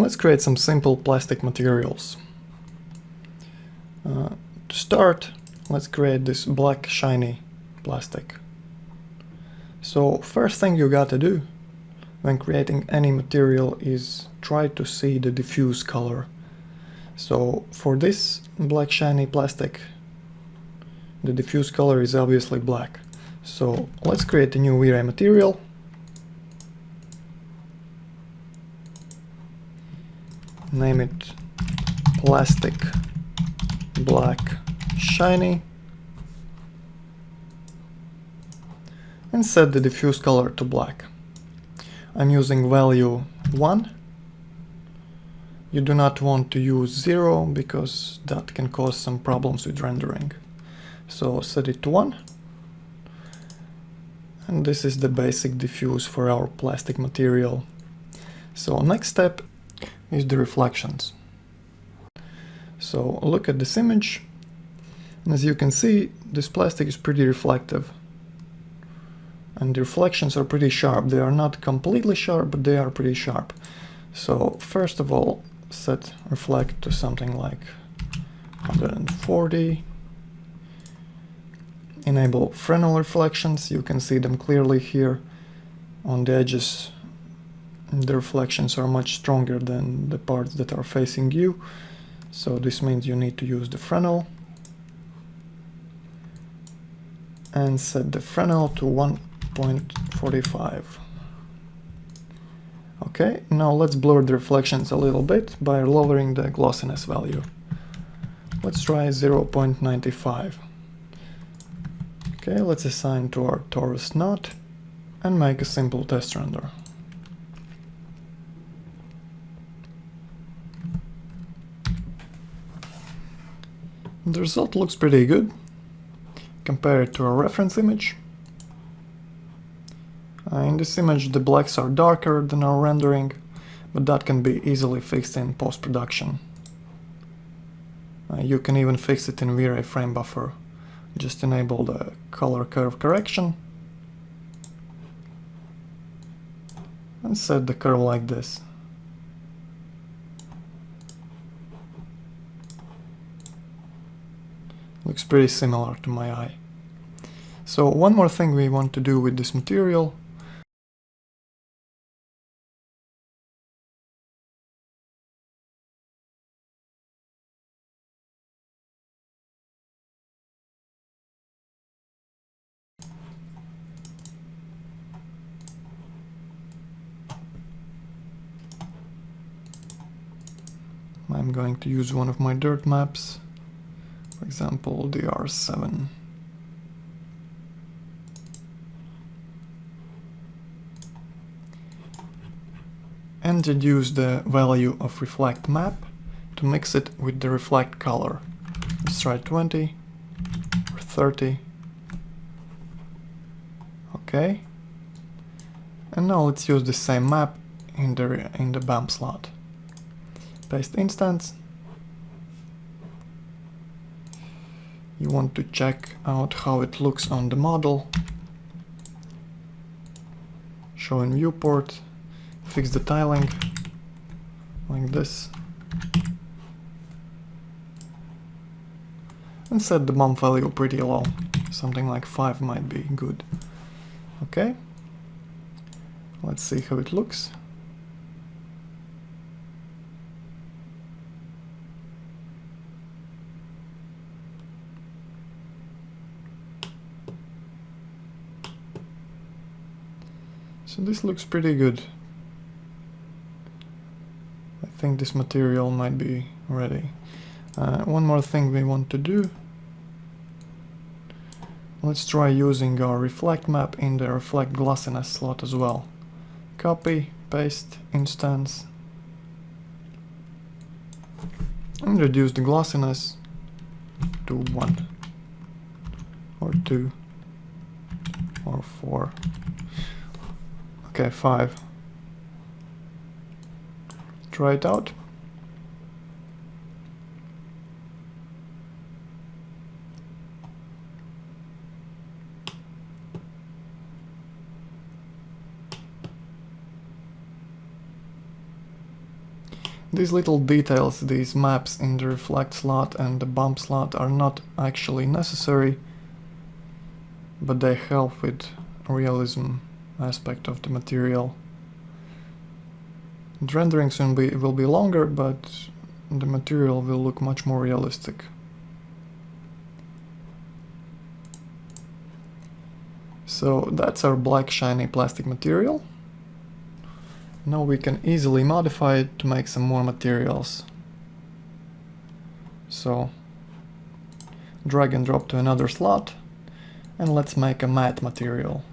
Let's create some simple plastic materials. To start, let's create this black shiny plastic. So first thing you gotta do when creating any material is try to see the diffuse color. So for this black shiny plastic, the diffuse color is obviously black. So let's create a new V-Ray material. Name it plastic black shiny and set the diffuse color to black. I'm using value 1. You do not want to use 0 because that can cause some problems with rendering. So set it to 1. And this is the basic diffuse for our plastic material. So next step is the reflections. So look at this image, and as you can see, this plastic is pretty reflective. And the reflections are pretty sharp. They are not completely sharp, but they are pretty sharp. So first of all, set reflect to something like 140. Enable Fresnel reflections. You can see them clearly here on the edges. The reflections are much stronger than the parts that are facing you. So this means you need to use the Fresnel. And set the Fresnel to 1.45. Okay, now let's blur the reflections a little bit by lowering the glossiness value. Let's try 0.95. Okay, let's assign to our torus knot and make a simple test render. The result looks pretty good. Compare it to our reference image. In this image the blacks are darker than our rendering, but that can be easily fixed in post-production. You can even fix it in V-Ray frame buffer. Just enable the color curve correction and set the curve like this. Looks pretty similar to my eye. So one more thing we want to do with this material . I'm going to use one of my dirt maps, for example the R7. And use the value of reflect map to mix it with the reflect color. Let's try 20 or 30. Okay. And now let's use the same map in the BAM slot. Paste instance. You want to check out how it looks on the model. Show in viewport. Fix the tiling like this. And set the bump value pretty low. Something like 5 might be good. Okay. Let's see how it looks. So this looks pretty good. I think this material might be ready. One more thing we want to do. Let's try using our reflect map in the reflect glossiness slot as well. Copy, paste, instance, and reduce the glossiness to 1 or 2 or 4. Okay, 5. Try it out. These little details, these maps in the reflect slot and the bump slot are not actually necessary, but they help with realism aspect of the material. The renderings will be longer, but the material will look much more realistic. So that's our black shiny plastic material. Now we can easily modify it to make some more materials. So drag and drop to another slot, and let's make a matte material.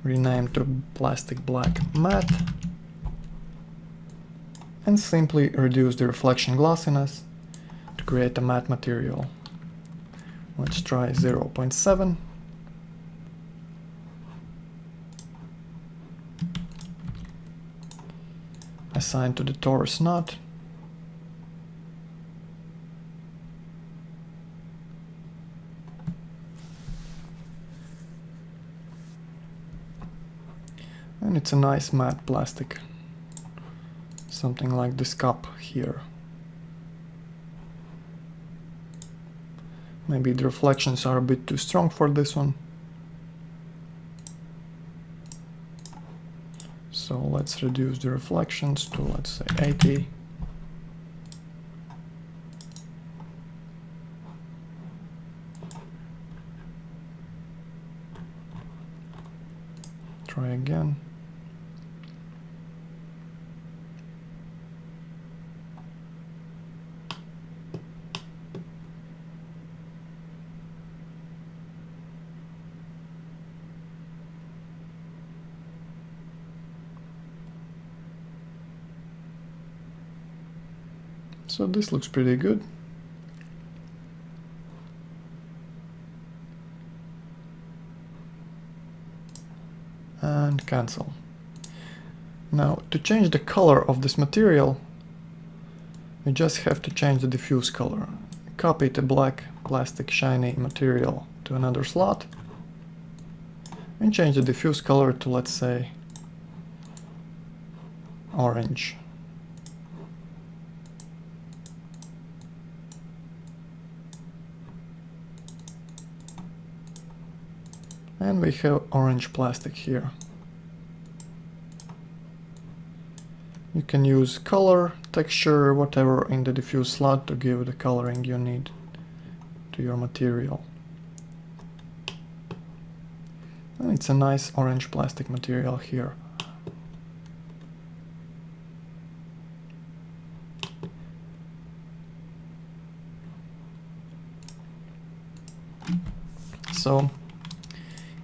Rename to plastic black matte, and simply reduce the reflection glossiness to create a matte material. Let's try 0.7. Assign to the torus knot. And it's a nice matte plastic. Something like this cup here. Maybe the reflections are a bit too strong for this one. So let's reduce the reflections to, let's say, 80. Try again. So this looks pretty good. And cancel. Now, to change the color of this material, we just have to change the diffuse color. Copy the black plastic shiny material to another slot and change the diffuse color to, let's say, orange. And we have orange plastic here. You can use color, texture, whatever in the diffuse slot to give the coloring you need to your material. And it's a nice orange plastic material here. So,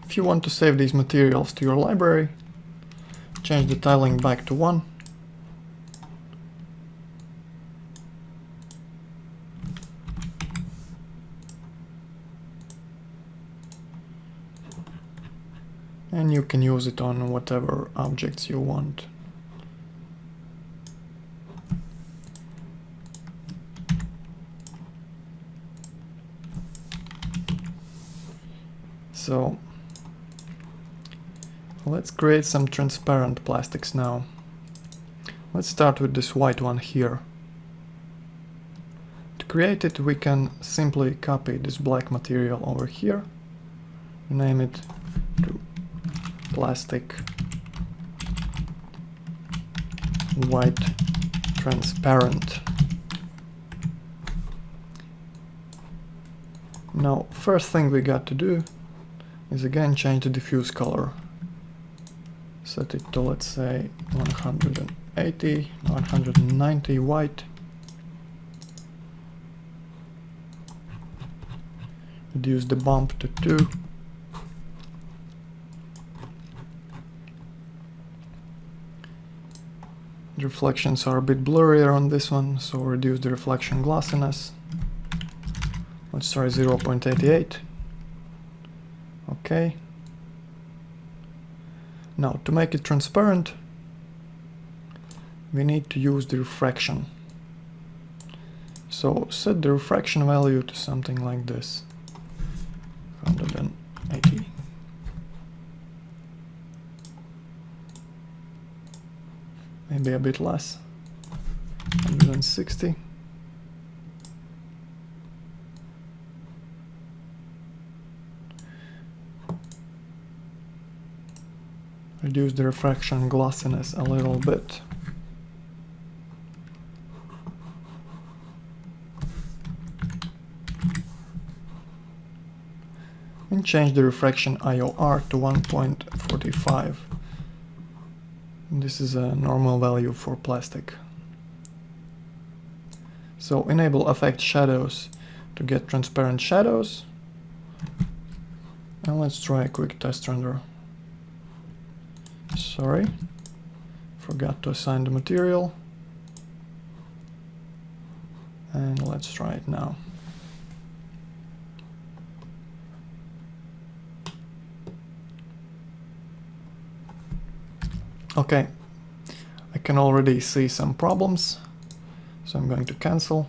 if you want to save these materials to your library, change the tiling back to 1. And you can use it on whatever objects you want. So, let's create some transparent plastics now. Let's start with this white one here. To create it, we can simply copy this black material over here, rename it to plastic white transparent. Now, first thing we got to do is again change the diffuse color. Set it to, let's say, 180, 190 white. Reduce the bump to 2. The reflections are a bit blurrier on this one, so reduce the reflection glossiness. Let's try 0.88. Okay. Now, to make it transparent, we need to use the refraction. So set the refraction value to something like this, 180. Maybe a bit less. 160. Reduce the refraction glossiness a little bit. And change the refraction IOR to 1.45. This is a normal value for plastic. So enable affect shadows to get transparent shadows. And let's try a quick test render. Sorry, forgot to assign the material. And let's try it now. Okay, I can already see some problems, so I'm going to cancel.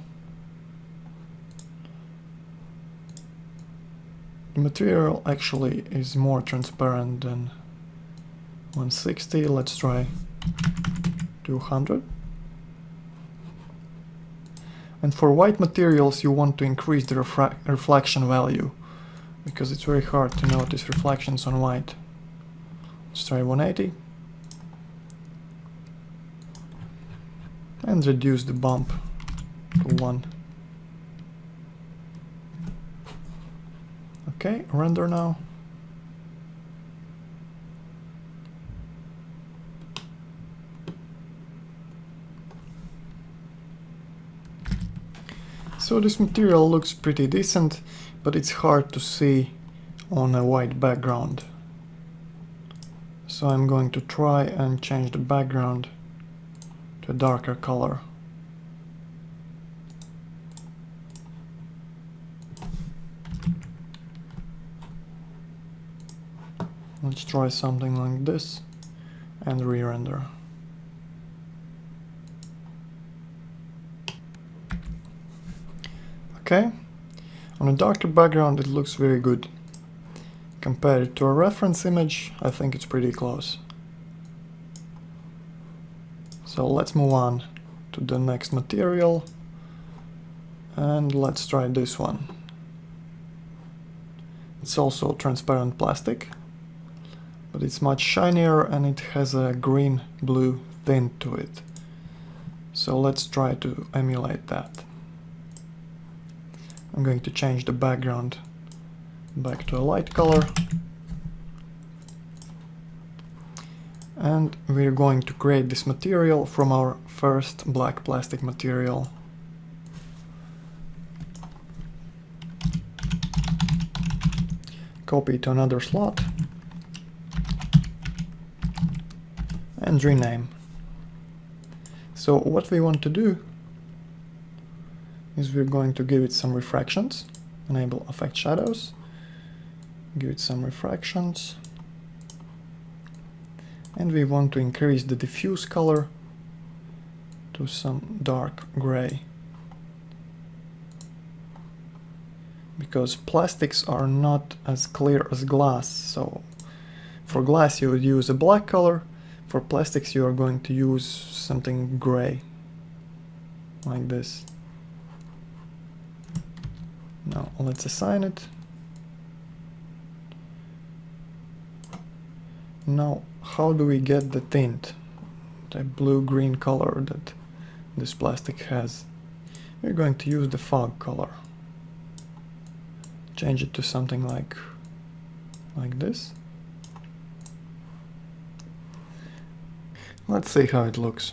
The material actually is more transparent than 160. Let's try 200. And for white materials you want to increase the reflection value, because it's very hard to notice reflections on white. Let's try 180. And reduce the bump to 1. Okay, render now. So this material looks pretty decent, but it's hard to see on a white background. So I'm going to try and change the background to a darker color. Let's try something like this and re-render. Okay, on a darker background it looks very good. Compared to a reference image, I think it's pretty close. So let's move on to the next material and let's try this one. It's also transparent plastic, but it's much shinier and it has a green-blue tint to it. So let's try to emulate that. I'm going to change the background back to a light color. And we're going to create this material from our first black plastic material. Copy to another slot and rename. So what we want to do is we're going to give it some refractions. Enable affect shadows, give it some refractions. And we want to increase the diffuse color to some dark gray. Because plastics are not as clear as glass, so for glass you would use a black color, for plastics you are going to use something gray, like this. Now let's assign it. Now, how do we get the tint, the blue-green color that this plastic has? We're going to use the fog color. Change it to something like this. Let's see how it looks.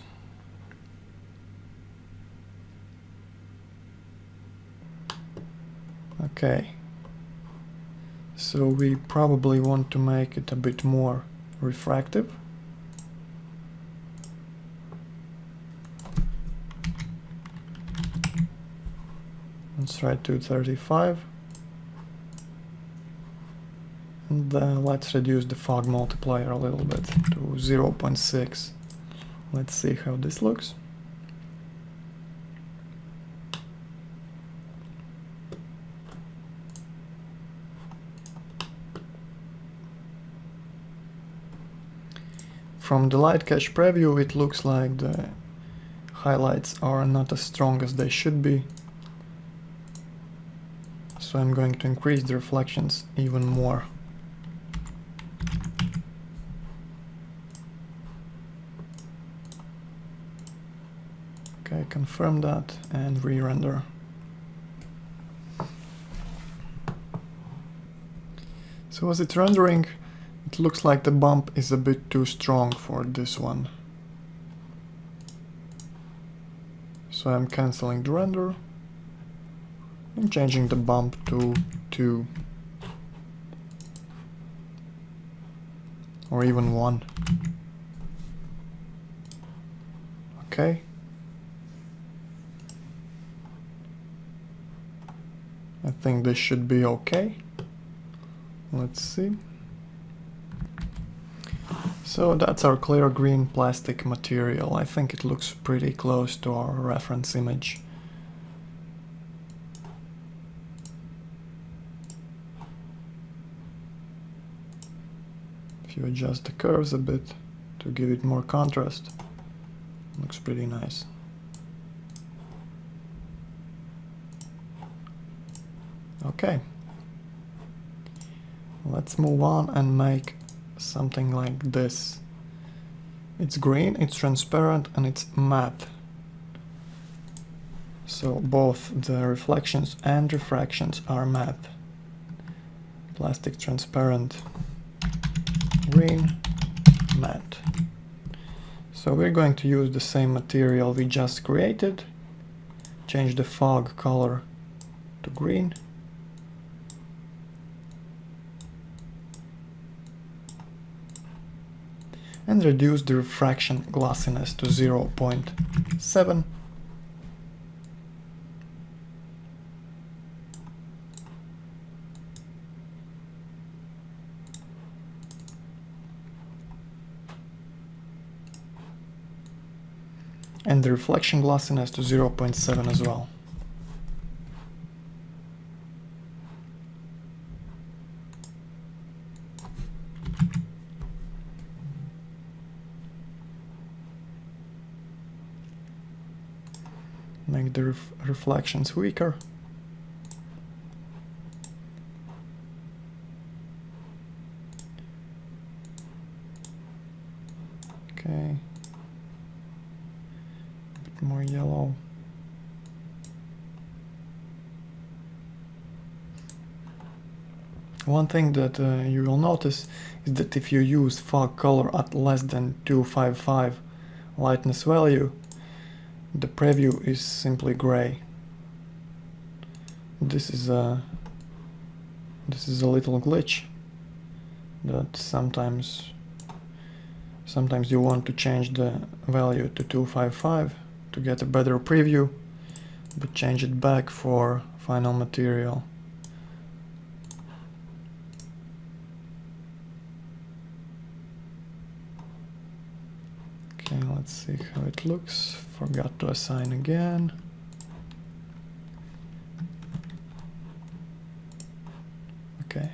Okay. So we probably want to make it a bit more refractive. Let's try 235. And let's reduce the fog multiplier a little bit to 0.6. Let's see how this looks. From the light cache preview, it looks like the highlights are not as strong as they should be. So I'm going to increase the reflections even more. Okay, confirm that and re-render. So as it's rendering, it looks like the bump is a bit too strong for this one. So I'm cancelling the render and changing the bump to 2 or even 1. Okay. I think this should be okay. Let's see. So that's our clear green plastic material. I think it looks pretty close to our reference image. If you adjust the curves a bit to give it more contrast, it looks pretty nice. Okay. Let's move on and make something like this. It's green, it's transparent, and it's matte. So both the reflections and refractions are matte. Plastic transparent, green, matte. So we're going to use the same material we just created, change the fog color to green, and reduce the refraction glossiness to 0.7. And the reflection glossiness to 0.7 as well. Make the reflections weaker. Okay. A bit more yellow. One thing that you will notice is that if you use fog color at less than 255 lightness value, the preview is simply gray. This is a little glitch that sometimes you want to change the value to 255 to get a better preview, but change it back for final material. Okay, let's see how it looks. Forgot to assign again. Okay.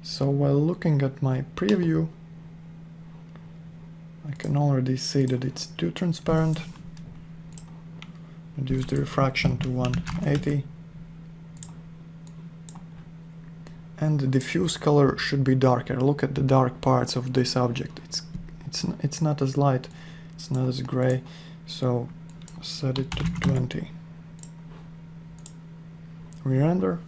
So while looking at my preview, I can already see that it's too transparent. Reduce the refraction to 180. And the diffuse color should be darker. Look at the dark parts of this object. It's not as light, it's not as gray, so set it to 20. Re-render.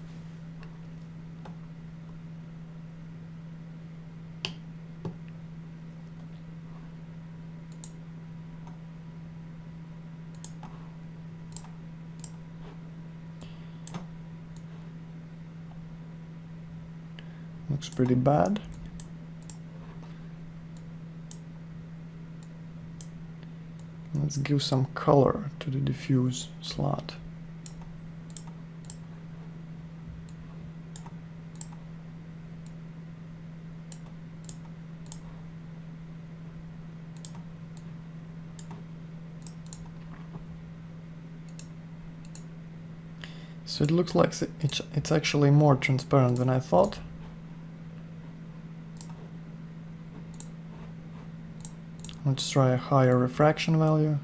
Looks pretty bad. Let's give some color to the diffuse slot. So it looks like it's actually more transparent than I thought. Let's try a higher refraction value.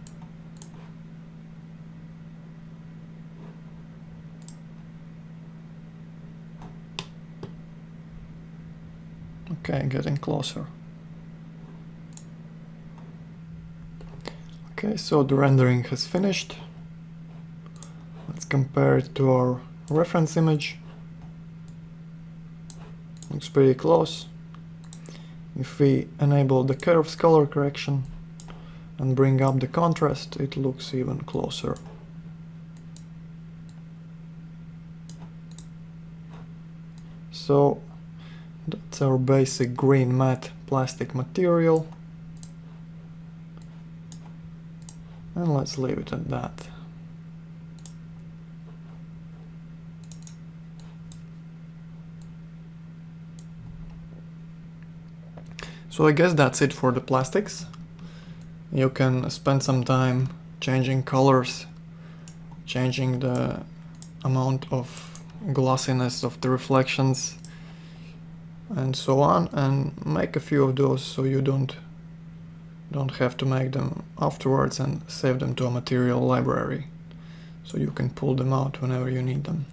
Okay, getting closer. Okay, so the rendering has finished. Let's compare it to our reference image. Looks pretty close. If we enable the curves color correction and bring up the contrast, it looks even closer. So that's our basic green matte plastic material. And let's leave it at that. So I guess that's it for the plastics. You can spend some time changing colors, changing the amount of glossiness of the reflections, and so on, and make a few of those so you don't have to make them afterwards and save them to a material library, so you can pull them out whenever you need them.